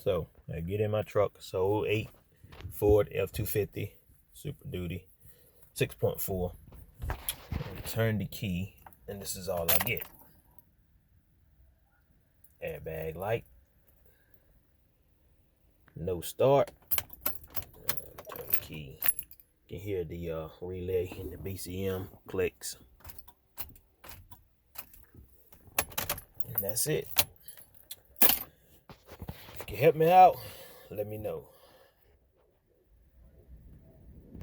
So I get in my truck. So 08 Ford F250 Super Duty 6.4. Turn the key, and this is all I get. Airbag light. No start. Turn the key. You can hear the relay and the BCM clicks. And that's it. If you can help me out, let me know.